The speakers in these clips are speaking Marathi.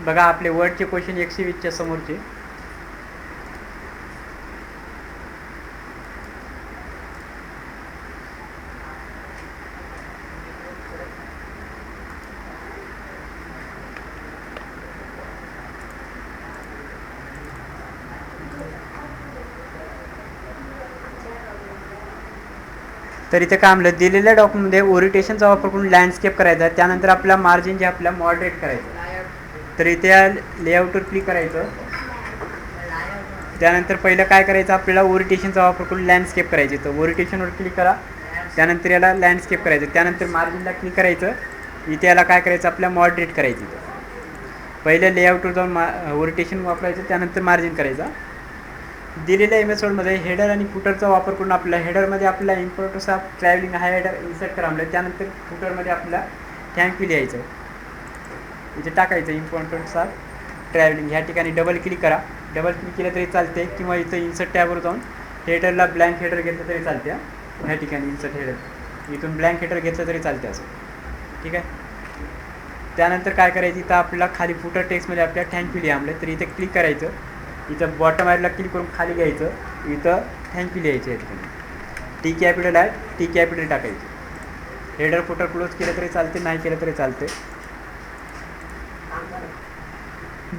बघा आपले वर्डचे क्वेश्चन 120च्या समोरचे. तर इथे काय म्हणलं, दिलेल्या डॉक्युमेंटमध्ये ओरिएंटेशनचा वापर करून लँडस्केप करायचा. त्यानंतर आपला मार्जिन जे आपल्या मॉडरेट करायचं. तर इथे लेआउटवर क्लिक करायचं. त्यानंतर पहिलं काय करायचं, आपल्याला ओरिएंटेशनचा वापर करून लँडस्केप करायची. तर ओरिएंटेशनवर क्लिक करा. त्यानंतर याला लँडस्केप करायचं. त्यानंतर मार्जिनला क्लिक करायचं. इथे याला काय करायचं, आपल्या मॉडरेट करायची. पहिलं लेआउटवर जाऊन ओरिएंटेशन वापरायचं. त्यानंतर मार्जिन करायचा. दिलेल्या इमेज वर्डमध्ये हेडर आणि फुटरचा वापर करून आपल्या हेडरमध्ये आपल्याला इम्पॉर्टन्स ऑफ ट्रॅव्हलिंग हा हेडर इन्सर्ट करावं. त्यानंतर फुटरमध्ये आपल्याला थँक यू लिहायचं. इथे टाकायचं इम्पॉर्टन्स ऑफ ट्रॅव्हलिंग. ह्या ठिकाणी डबल क्लिक करा. डबल क्लिक केलं तरी चालते, किंवा इथं इन्सर्ट टॅबवर जाऊन हेडरला ब्लँक हेडर घेतलं तरी चालते. ह्या ठिकाणी इन्सर्ट हेडर इथून ब्लँक हेडर घेतलं तरी चालते असं. ठीक आहे. त्यानंतर काय करायचं, इथं आपल्याला खाली फुटर टेक्स्टमध्ये आपल्या थँक्यू लिहावं. तर इथे क्लिक करायचं. इथं बॉटम आयला क्लिक करून खाली घ्यायचं. इथं थँक्यू लिहायचं. या ठिकाणी टी कॅपिटल आहे, टी कॅपिटल टाकायचं. हेडर फुटर क्लोज केलं तरी चालते, नाही केलं तरी चालते.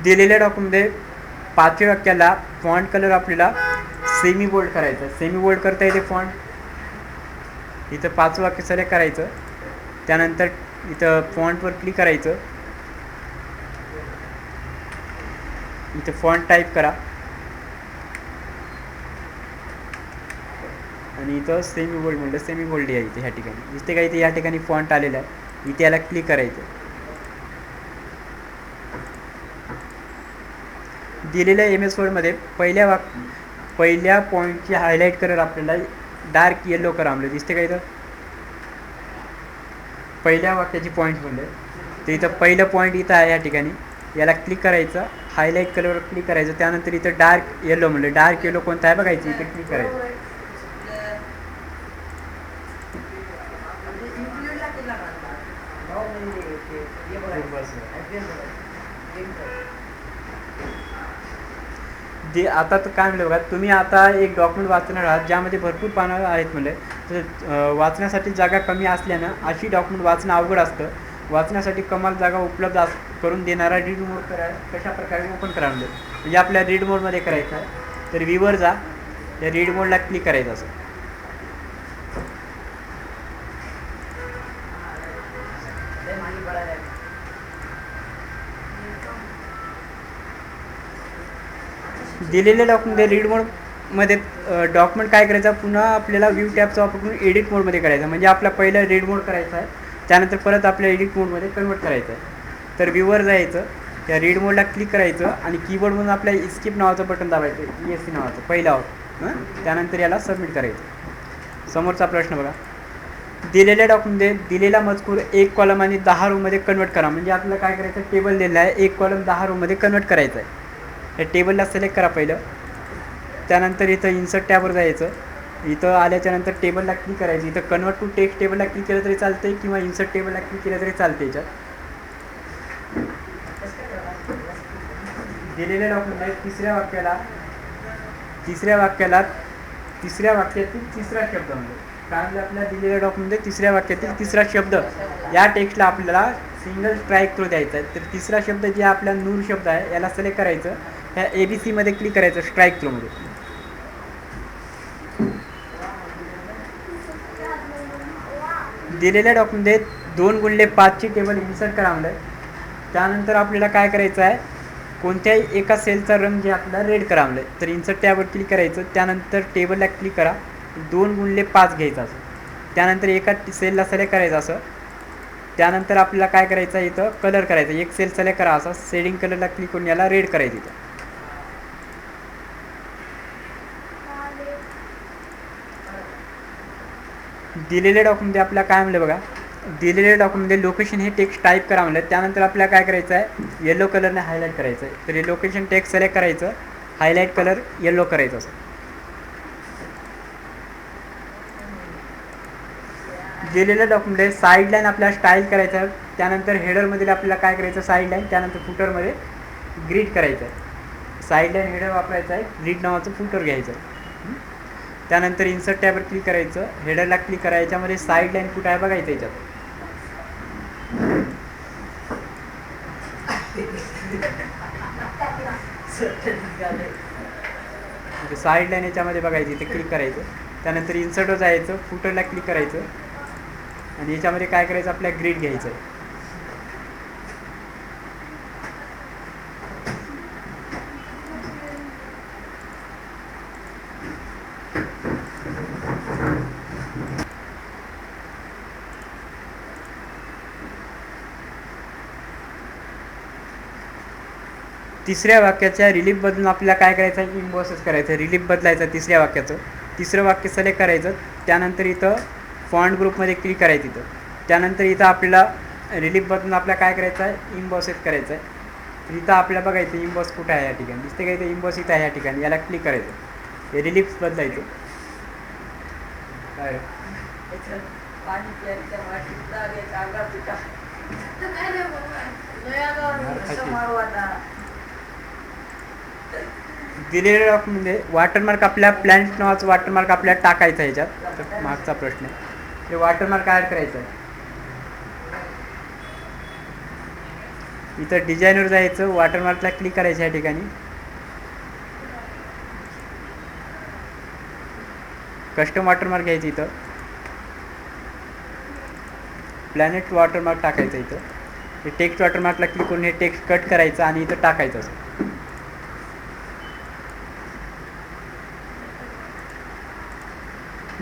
दिलेल्या डॉक्युमेंटमध्ये 5व्या वाक्याला फॉन्ट कलर आपल्याला सेमी बोल्ड करायचं. सेमी बोल्ड करता येते फॉन्ट. इथं 5वं वाक्य सिलेक्ट करायचं. त्यानंतर इथं फॉन्टवर क्लिक करायचं. इथं फॉन्ट टाईप करा आणि इथं सेमी बोल्ड म्हणलं, सेमी बोल्ड आहे इथे. ह्या ठिकाणी इथे काय, इथे या ठिकाणी फॉन्ट आलेला आहे. इथे याला क्लिक करायचं. दिलेल्या एमएस वर्डमध्ये पहिल्या पॉईंटची हायलाईट कलर आपल्याला डार्क येलो करावं. दिसते का इथं पहिल्या वाक्याची पॉईंट म्हणले. तर इथं पहिलं पॉईंट इथं आहे. या ठिकाणी याला क्लिक करायचं. हायलाईट कलरवर क्लिक करायचं. त्यानंतर इथं डार्क येलो म्हणलं. डार्क येलो कोणता आहे बघायचं. इथे क्लिक करायचं. आता तर काय म्हणलं बघा, तुम्ही आता एक डॉक्युमेंट वाचणार आहात ज्यामध्ये भरपूर पानं आहेत म्हणले. तर वाचण्यासाठी जागा कमी असल्यानं अशी डॉक्युमेंट वाचणं अवघड असतं. वाचण्यासाठी कमाल जागा उपलब्ध करून देणारा रीड मोड कशा प्रकारे ओपन करावं म्हणजे आपल्या रीड मोडमध्ये करायचं आहे. तर व्ह्यूवर जा. या रीड मोडला क्लिक करायचं. असं दिलेल्या डॉक्युमेंट रीड मोडमध्ये डॉक्युमेंट काय करायचं, पुन्हा आपल्याला व्ह्यू टॅबचा वापर करून एडिट मोडमध्ये करायचा. म्हणजे आपला पहिला रीड मोड करायचा आहे. त्यानंतर परत आपल्या एडिट मोडमध्ये कन्वर्ट करायचं आहे. तर व्ह्यूवर जायचं. त्या रीड मोडला क्लिक करायचं आणि कीबोर्डमधून आपल्या इस्केप नावाचं बटन दाबायचं. ESC नावाचं पहिला. त्यानंतर याला सबमिट करायचं. समोरचा प्रश्न बघा. दिलेल्या डॉक्युमेंटमध्ये दिलेला मजकूर एक कॉलम आणि 10 रोमध्ये कन्वर्ट करा. म्हणजे आपल्याला काय करायचं, टेबल दिलेला आहे, एक कॉलम 10 रोमध्ये कन्वर्ट करायचं आहे. या टेबलला सिलेक्ट करा पहिलं. त्यानंतर इथं इन्सर्ट टॅबवर जायचं. इथं आल्याच्यानंतर टेबलला क्लिक करायचं. इथं कन्वर्ट टू टेक्स्ट टेबलला क्लिक केलं तरी चालते, किंवा इन्सर्ट टेबलला क्लिक केलं तरी चालते. याच्यात दिलेल्या डॉक्युमेंटमध्ये तिसऱ्या वाक्यातील तिसरा शब्द म्हणजे काय म्हणजे आपल्याला दिलेल्या डॉक्युमेंटमध्ये तिसऱ्या वाक्यातील तिसरा शब्द या टेक्स्टला आपल्याला सिंगल स्ट्राईक थ्रू द्यायचा आहे. तर तिसरा शब्द जे आपला नूर शब्द आहे याला सिलेक्ट करायचं. ह्या ABC मध्ये क्लिक करायचं स्ट्राईक थ्रूमध्ये. दिलेल्या डॉक्युमेंटमध्ये 2x5ची टेबल इन्सर्ट करावं. त्यानंतर आपल्याला काय करायचं आहे, कोणत्याही एका सेलचा रंग जे आपल्याला रेड करावं. तर इन्सर्ट टॅबवर क्लिक करायचं. त्यानंतर टेबलला क्लिक करा. 2x5 घ्यायचं असं. त्यानंतर एका सेलला सिलेक्ट करायचं असं. त्यानंतर आपल्याला काय करायचं आहे, इथं कलर करायचं. एक सेल सिलेक्ट करा असं. शेडिंग कलरला क्लिक करून याला रेड करायचं. इथं दिलेल्या डॉक्युमेंटमध्ये आपल्याला काय म्हणलं बघा, दिलेल्या डॉक्युमेंटमध्ये लोकेशन हे टेक्स्ट टाईप करा म्हणलं. त्यानंतर आपल्याला काय करायचं आहे, येलो कलरने हायलाईट करायचं आहे. तर हे लोकेशन टेक्स्ट सिलेक्ट करायचं. हायलाईट कलर येलो करायचं असं. दिलेल्या डॉक्युमेंटमध्ये साईड लाईन आपल्याला स्टाईल करायचं आहे. त्यानंतर हेडरमध्ये आपल्याला काय करायचं, साईड लाईन. त्यानंतर फुटरमध्ये ग्रीड करायचं आहे. साईड लाईन हेडर वापरायचा आहे, ग्रीड नावाचं फुटर घ्यायचं आहे. त्यानंतर इन्सर्ट टॅबवर क्लिक करायचं, हेडरला क्लिक करायचं, याच्यामध्ये साईड लाईन कुठं आहे बघायचं याच्यात. साईड लाईन याच्यामध्ये बघायची, ते क्लिक करायचं. त्यानंतर इन्सर्टवर जायचं, फुटरला क्लिक करायचं आणि याच्यामध्ये काय करायचं, आपल्या ग्रीड घ्यायचं आहे. तिसऱ्या वाक्याच्या रिलीफ बदलून आपल्याला काय करायचं आहे, इम्बॉसेस करायचं. रिलीफ बदलायचं तिसऱ्या वाक्याचं. तिसरं वाक्य सिलेक्ट करायचं. त्यानंतर इथं फॉन्ट ग्रुपमध्ये क्लिक करायचं इथं. त्यानंतर इथं आपल्याला रिलीफ बदलून आपल्याला काय करायचं आहे, इम्बॉसेस करायचं आहे. तर इथं आपल्याला बघायचं इम्बॉस कुठं आहे या ठिकाणी, दिसते का इथं इम्बॉस इथं आहे या ठिकाणी, याला क्लिक करायचं. हे रिलीफ बदलायचं. काय दिलेल्या डॉक्युमेंटमध्ये वॉटरमार्क, आपल्या प्लॅनेट नावाचं वॉटरमार्क आपल्याला टाकायचं आहे ह्याच्यात. तर मागचा प्रश्न आहे, ते वॉटरमार्क ॲड करायचं आहे. इथं डिझाईनवर जायचं, वॉटरमार्कला क्लिक करायचं या ठिकाणी. कस्टम वॉटरमार्क घ्यायचं, इथं प्लॅनेट वॉटरमार्क टाकायचं. इथं हे टेक्स्ट वॉटरमार्कला क्लिक करून हे टेक्स्ट कट करायचं आणि इथं टाकायचं असं.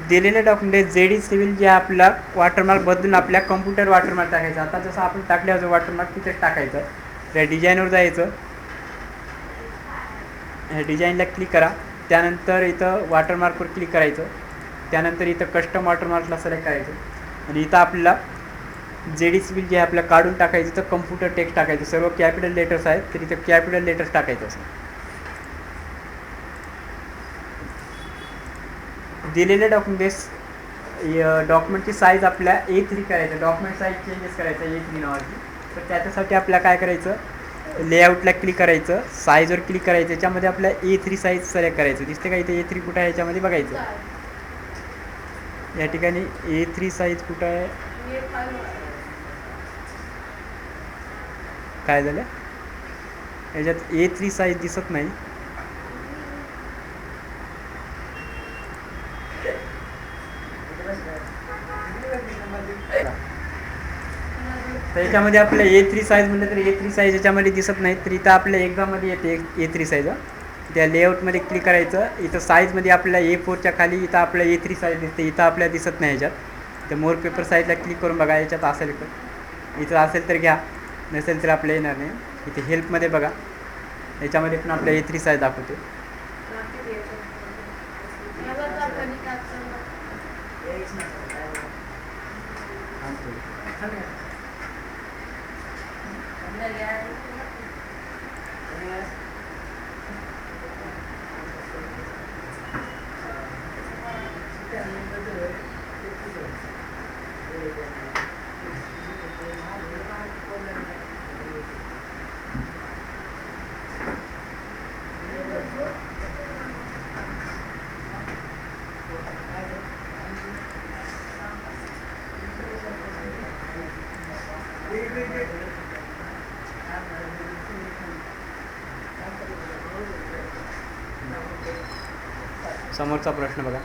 दिलेल्या डॉक्युमेंट जेडी सिव्हिल जे आपला वॉटरमार्क बदलून आपल्या कम्प्युटर वॉटरमार्क टाकायचं. आता जसं आपण टाकल्यावर वॉटरमार्क तिथेच टाकायचं. त्या डिझाईनवर जायचं, ह्या डिझाईनला क्लिक करा. त्यानंतर इथं वॉटरमार्कवर क्लिक करायचं. त्यानंतर इथं कस्टम वॉटरमार्कला सिलेक्ट करायचं आणि इथं आपल्याला जेडी सिव्हिल जे आपल्याला काढून टाकायचं, तर कम्प्युटर टेक्स्ट टाकायचं. सर्व कॅपिटल लेटर्स आहेत, तर इथं कॅपिटल लेटर्स टाकायचं असं. दिलेल्या डॉक्युमेंटची साईज आपल्या A3 करायचं. डॉक्युमेंट साईज चेंजेस करायचं A3 नावाची. तर त्याच्यासाठी आपल्याला काय करायचं, लेआउटला क्लिक करायचं, साईजवर क्लिक करायचं. याच्यामध्ये आपल्या A3 साईज सिलेक्ट करायचं. दिसते का इथे A3 कुठं आहे, याच्यामध्ये बघायचं. या ठिकाणी A3 साईज कुठं आहे, काय झालं याच्यात A3 साईज दिसत नाही. तर याच्यामध्ये आपल्या A3 साईज म्हटलं तर A3 साईज याच्यामध्ये दिसत नाही. तर इथं आपल्या एक्झाममध्ये येते A3 साईज. त्या लेआउटमध्ये क्लिक करायचं. इथं साईजमध्ये आपल्याला A4च्या खाली इथं आपल्या A3 साईज दिसते, इथं आपल्याला दिसत नाही याच्यात. तर मोर पेपर साईजला क्लिक करून बघा, याच्यात असेल तर. इथं असेल तर घ्या, नसेल तर आपल्या येणार नाही. इथे हेल्पमध्ये बघा, याच्यामध्ये पण आपल्या A3 साईज दाखवते. समोरचा प्रश्न बघा.